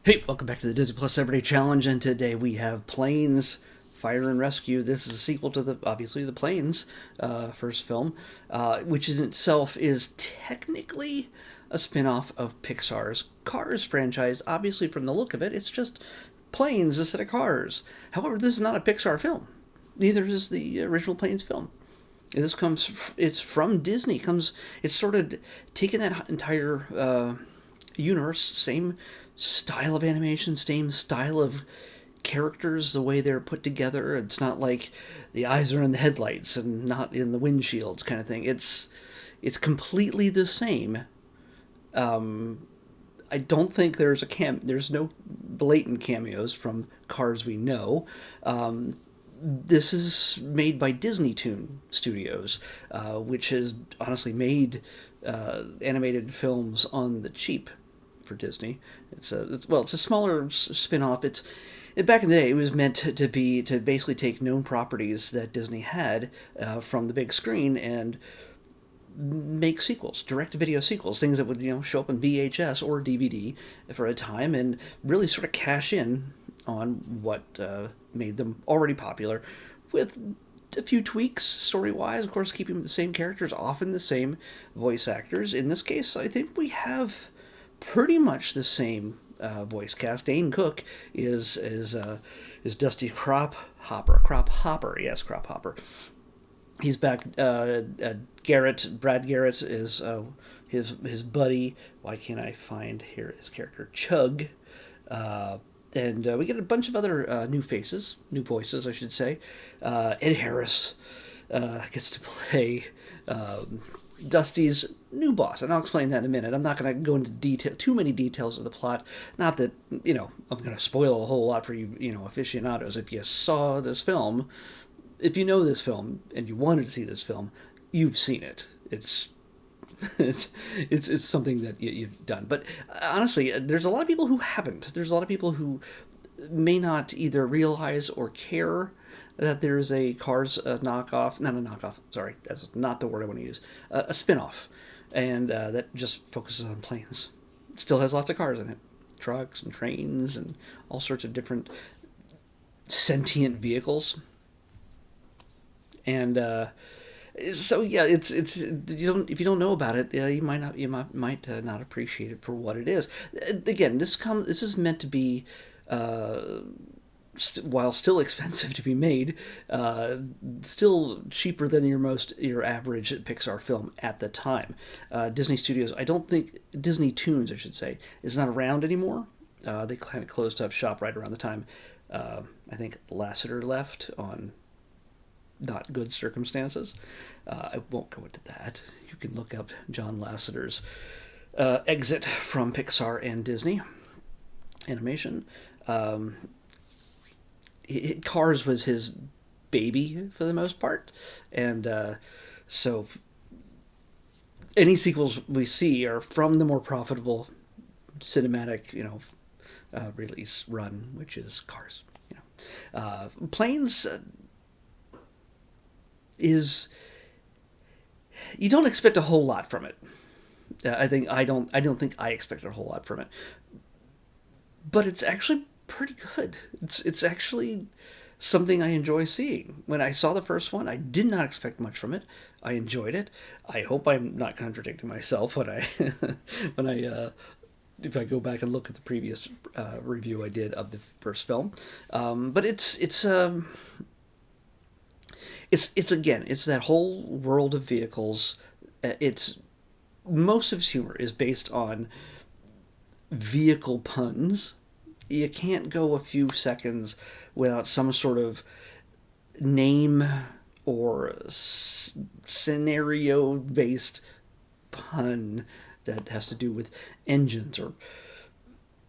Hey, welcome back to the Disney Plus Everyday Challenge, and today we have Planes Fire and Rescue. This is a sequel to obviously the Planes first film, which in itself is technically a spin-off of Pixar's Cars franchise. Obviously, from the look of it, it's just planes instead of cars. However, this is not a Pixar film. Neither is the original Planes film. It's from Disney. It's sort of taken that entire universe, same style of animation, same style of characters, the way they're put together. It's not like the eyes are in the headlights and not in the windshields kind of thing. It's completely the same. I don't think there's no blatant cameos from Cars we know. This is made by Disney Toon Studios, which has honestly made animated films on the cheap for Disney. It's a smaller spin-off. Back in the day, it was meant to basically take known properties that Disney had from the big screen and make sequels, direct-to-video sequels, things that would show up in VHS or DVD for a time, and really sort of cash in on what made them already popular, with a few tweaks story-wise. Of course, keeping the same characters, often the same voice actors. In this case, I think we have pretty much the same voice cast. Dane Cook is Dusty Crop Hopper. Crop Hopper, yes, Crop Hopper. He's back. Brad Garrett is his buddy. Why can't I find here his character? Chug. And we get a bunch of other new faces, new voices, I should say. Ed Harris gets to play Dusty's new boss, and I'll explain that in a minute. I'm not going to go into too many details of the plot. Not that I'm going to spoil a whole lot for you, aficionados. If you saw this film, if you know this film and you wanted to see this film, you've seen it. It's it's something that you've done. But honestly, there's a lot of people who haven't. There's a lot of people who may not either realize or care that there's a Cars knockoff. Not a knockoff. Sorry, that's not the word I want to use. A spin-off, and that just focuses on planes. Still has lots of cars in it, trucks and trains and all sorts of different sentient vehicles. And so yeah, it's you don't if you don't know about it, you might not appreciate it for what it is. Again, this is meant to be. While still expensive to be made, still cheaper than your average Pixar film at the time. Disney Studios, I don't think Disney Toons, I should say, is not around anymore. They kind of closed up shop right around the time I think Lasseter left on not good circumstances. I won't go into that. You can look up John Lasseter's exit from Pixar and Disney animation. Cars was his baby for the most part, and so any sequels we see are from the more profitable cinematic, release run, which is Cars. Planes is you don't expect a whole lot from it. I don't think I expected a whole lot from it, but it's actually pretty good. It's actually something I enjoy seeing. When I saw the first one, I did not expect much from it. I enjoyed it. I hope I'm not contradicting myself when I when I if I go back and look at the previous review I did of the first film. But it's again, it's that whole world of vehicles. It's most of its humor is based on vehicle puns. You can't go a few seconds without some sort of name or scenario based pun that has to do with engines or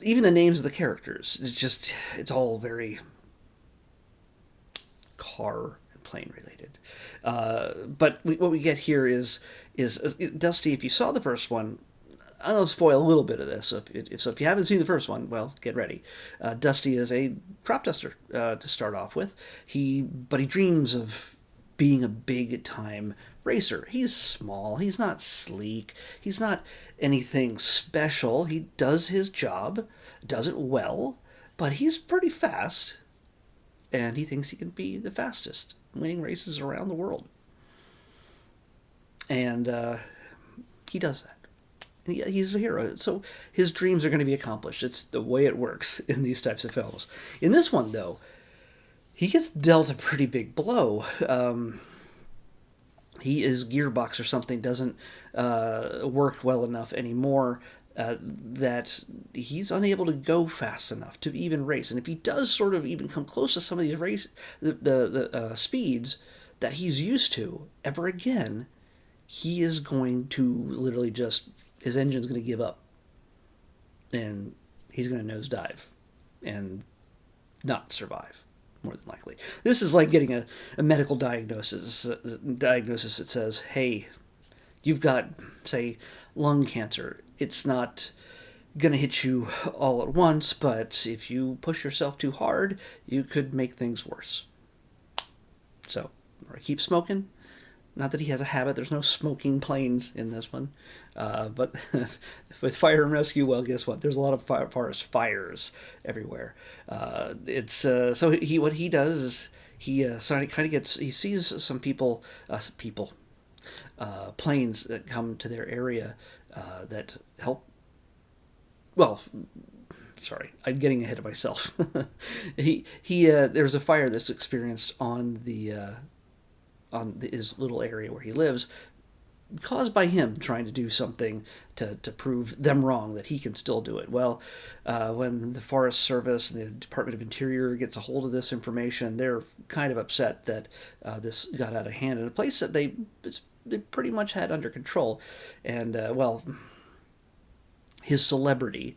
even the names of the characters. It's all very car and plane related. But what we get here is Dusty. If you saw the first one, I'll spoil a little bit of this. So if you haven't seen the first one, well, get ready. Dusty is a crop duster to start off with. But he dreams of being a big time racer. He's small, he's not sleek, he's not anything special. He does his job, does it well, but he's pretty fast, and he thinks he can be the fastest, winning races around the world. And he does that. He's a hero, so his dreams are going to be accomplished. It's the way it works in these types of films. In this one, though, he gets dealt a pretty big blow. His gearbox or something doesn't work well enough anymore, that he's unable to go fast enough to even race. And if he does sort of even come close to some of these the speeds that he's used to ever again, he is going to literally just, his engine's going to give up, and he's going to nosedive and not survive, more than likely. This is like getting a medical diagnosis that says, hey, you've got, say, lung cancer. It's not going to hit you all at once, but if you push yourself too hard, you could make things worse. So, keep smoking. Not that he has a habit. There's no smoking planes in this one. But with fire and rescue, well, guess what? There's a lot of forest fires everywhere. So what he does is he he sees some planes that come to their area that help. Well, sorry, I'm getting ahead of myself. There's a fire that's experienced on his little area where he lives, caused by him trying to do something to prove them wrong, that he can still do it. Well, when the Forest Service and the Department of Interior gets a hold of this information, they're kind of upset that this got out of hand in a place that they pretty much had under control. And, his celebrity,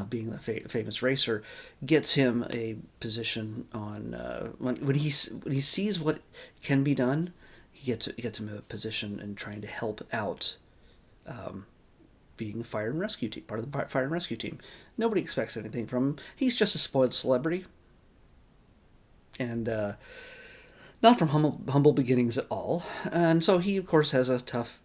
being a famous racer, gets him a position on when he sees what can be done. He gets him a position in trying to help out, being a fire and rescue team, part of the fire and rescue team. Nobody expects anything from him. He's just a spoiled celebrity, and not from humble beginnings at all. And so he, of course, has a tough,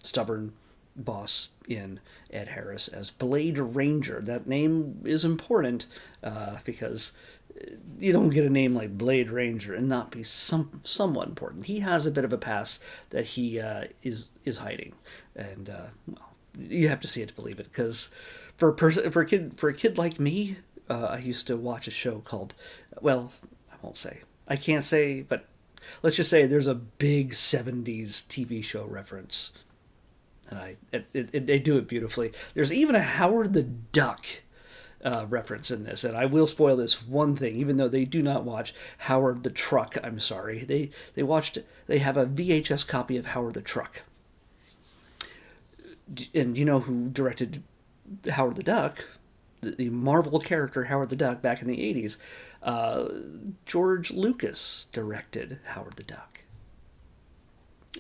stubborn boss in Ed Harris as Blade Ranger. That name is important because you don't get a name like Blade Ranger and not be somewhat important. He has a bit of a past that he is hiding, and you have to see it to believe it. Because for a kid like me, I used to watch a show called, well, I won't say, I can't say, but let's just say there's a big '70s TV show reference. And they do it beautifully. There's even a Howard the Duck reference in this, and I will spoil this one thing. Even though they do not watch Howard the Truck, I'm sorry, they have a VHS copy of Howard the Truck. And you know who directed Howard the Duck? The Marvel character Howard the Duck back in the '80s. George Lucas directed Howard the Duck.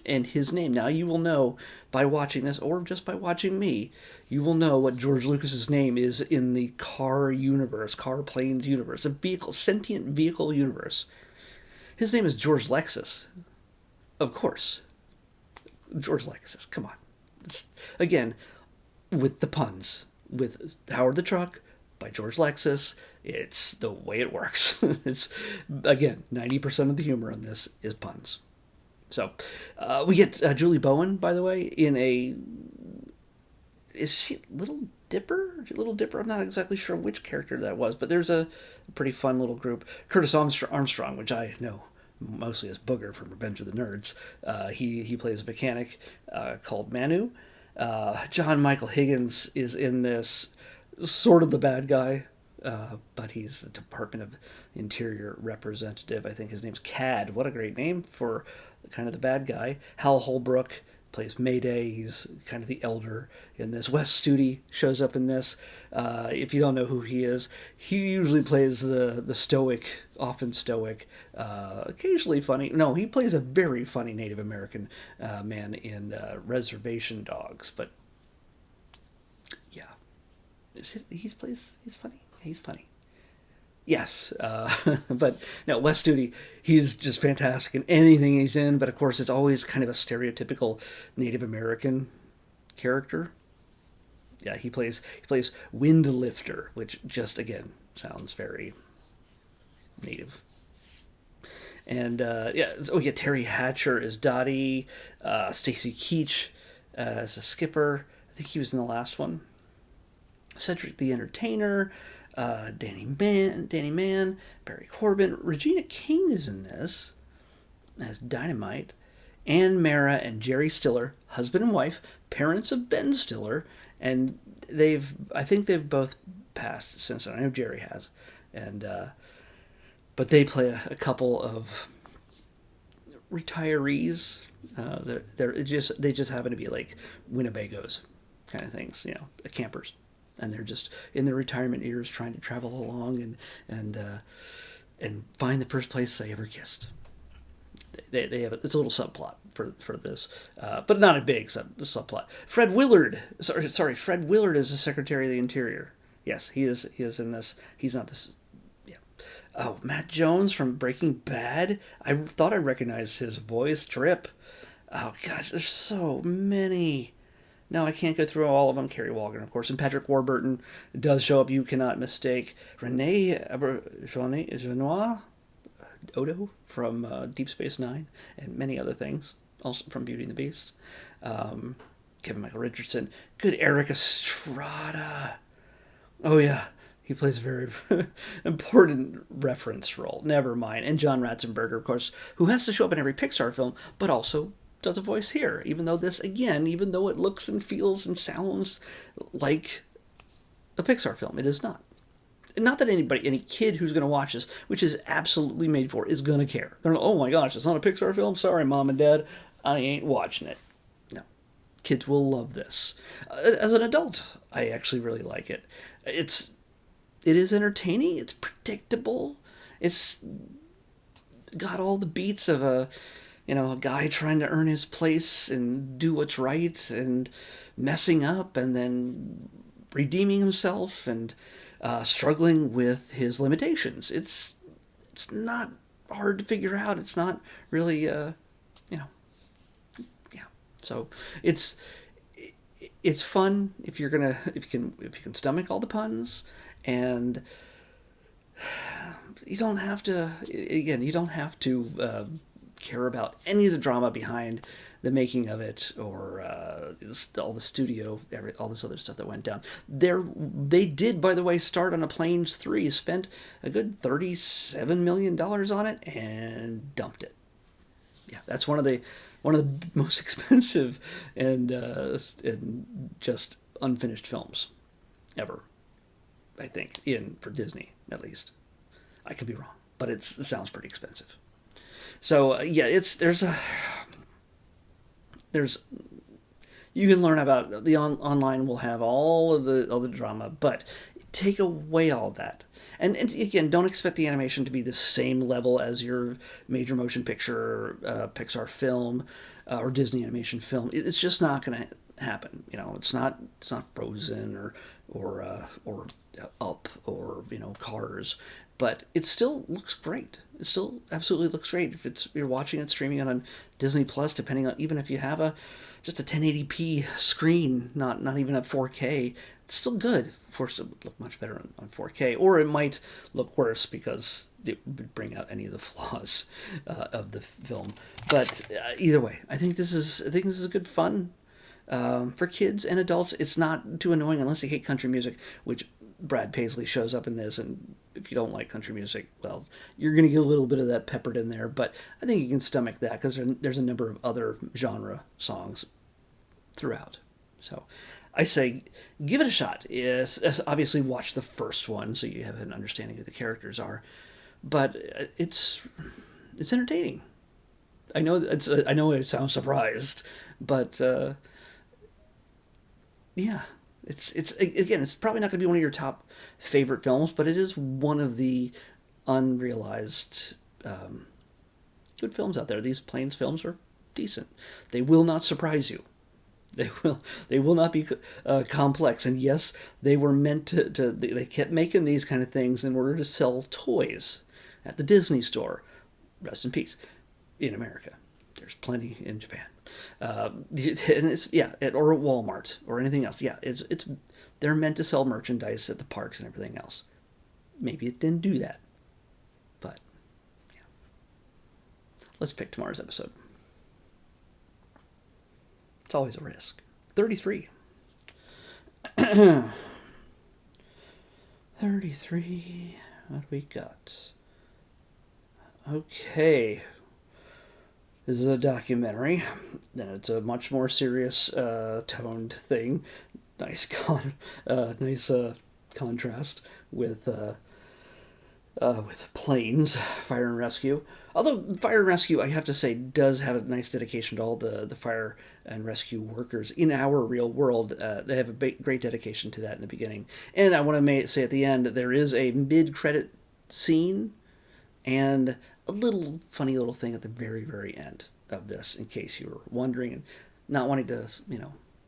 And his name, now you will know by watching this, or just by watching me, you will know what George Lucas's name is in the car universe, car planes universe, sentient vehicle universe. His name is George Lexus. Of course. George Lexus, come on. Again, with the puns. With Howard the Truck by George Lexus, it's the way it works. It's, again, 90% of the humor in this is puns. So, we get Julie Bowen, by the way, in a... Is she Little Dipper? Little Dipper? I'm not exactly sure which character that was, but there's a pretty fun little group. Curtis Armstrong, which I know mostly as Booger from Revenge of the Nerds. He plays a mechanic called Manu. John Michael Higgins is in this, sort of the bad guy, but he's the Department of Interior representative. I think his name's Cad. What a great name for kind of the bad guy. Hal Holbrook plays Mayday. He's kind of the elder in this. Wes Studi shows up in this. If you don't know who he is, he usually plays the stoic, often stoic, occasionally funny. No, he plays a very funny Native American man in Reservation Dogs. But yeah, he's funny. He's funny. Yes, but no, Wes Studi, he's just fantastic in anything he's in. But of course, it's always kind of a stereotypical Native American character. Yeah, he plays Windlifter, which just again sounds very native. And yeah, oh yeah, Terry Hatcher is Dottie, Stacy Keach as a skipper. I think he was in the last one. Cedric the Entertainer, Danny Mann, Barry Corbin, Regina King is in this as Dynamite, Ann Mara and Jerry Stiller, husband and wife, parents of Ben Stiller, and I think they've both passed since then. I know Jerry has, and but they play a couple of retirees. They just happen to be like Winnebagos kind of things, campers, and they're just in their retirement years trying to travel along and find the first place they ever kissed. They have it's a little subplot for this, but not a big subplot. Fred Willard, Fred Willard is the Secretary of the Interior. Yes, he is. He is in this. He's not this. Yeah. Oh, Matt Jones from Breaking Bad. I thought I recognized his voice. Drip. Oh gosh, there's so many. No, I can't go through all of them. Kerry Walker, of course, and Patrick Warburton does show up. You cannot mistake Renee Genois Odo from Deep Space Nine and many other things, also from Beauty and the Beast. Kevin Michael Richardson, good Eric Estrada. Oh yeah, he plays a very important reference role. Never mind. And John Ratzenberger, of course, who has to show up in every Pixar film, but also does a voice here. Even though even though it looks and feels and sounds like a Pixar film, it is not. Not that any kid who's going to watch this, which is absolutely made for, is going to care. They're like, oh my gosh, it's not a Pixar film? Sorry, Mom and Dad, I ain't watching it. No. Kids will love this. As an adult, I actually really like it. It is entertaining. It's predictable. It's got all the beats of a guy trying to earn his place and do what's right and messing up and then redeeming himself and struggling with his limitations. It's not hard to figure out. It's not really, yeah. So it's fun if you can stomach all the puns, and you don't have to. Again, you don't have to care about any of the drama behind the making of it or all the studio, all this other stuff that went down. They did, by the way, start on a Planes 3, spent a good $37 million on it, and dumped it. Yeah, that's one of the most expensive and just unfinished films ever, I think, for Disney, at least. I could be wrong, but it sounds pretty expensive. So yeah, there's you can learn about the online will have all the drama, but take away all that. And again, don't expect the animation to be the same level as your major motion picture, Pixar film, or Disney animation film. It's just not going to happen. It's not Frozen or Up or Cars, but it still looks great. It still absolutely looks great. If you're watching it streaming on Disney Plus, depending on even if you have just a 1080p screen, not even a 4K, it's still good. Of course, it would look much better on 4K, or it might look worse because it would bring out any of the flaws of the film. But either way, I think this is good fun for kids and adults. It's not too annoying unless you hate country music, which Brad Paisley shows up in this, and if you don't like country music, well, you're going to get a little bit of that peppered in there, but I think you can stomach that because there's a number of other genre songs throughout. So I say give it a shot. Obviously watch the first one so you have an understanding of who the characters are, but it's entertaining. I know it sounds surprised, but yeah. It's probably not going to be one of your top favorite films, but it is one of the unrealized good films out there. These Planes films are decent. They will not surprise you. They will not be complex. And yes, they were meant to. They kept making these kind of things in order to sell toys at the Disney store. Rest in peace. In America, there's plenty in Japan. And it's or at Walmart or anything else. Yeah, it's they're meant to sell merchandise at the parks and everything else. Maybe it didn't do that, but yeah. Let's pick tomorrow's episode. It's always a risk. 33. 33. What do we got? Okay. This is a documentary, and it's a much more serious toned thing. Nice contrast with planes, fire and rescue. Although fire and rescue, I have to say, does have a nice dedication to all the fire and rescue workers in our real world. They have a great dedication to that in the beginning. And I want to say at the end, there is a mid-credit scene and a little funny little thing at the very, very end of this, in case you were wondering and not wanting to,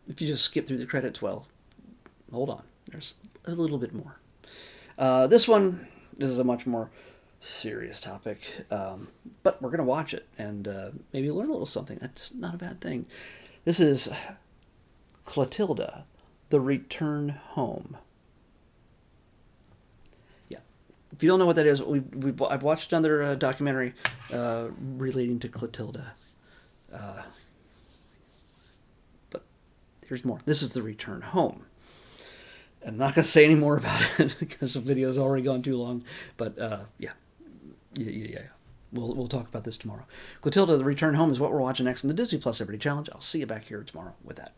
if you just skip through the credits, well, hold on. There's a little bit more. This is a much more serious topic, but we're going to watch it and maybe learn a little something. That's not a bad thing. This is Clotilda, The Return Home. Yeah. If you don't know what that is, I've watched another documentary relating to Clotilda. But here's more. This is The Return Home. I'm not going to say any more about it because the video's already gone too long. But yeah. We'll talk about this tomorrow. Clotilda, The Return Home is what we're watching next in the Disney Plus Everyday Challenge. I'll see you back here tomorrow with that.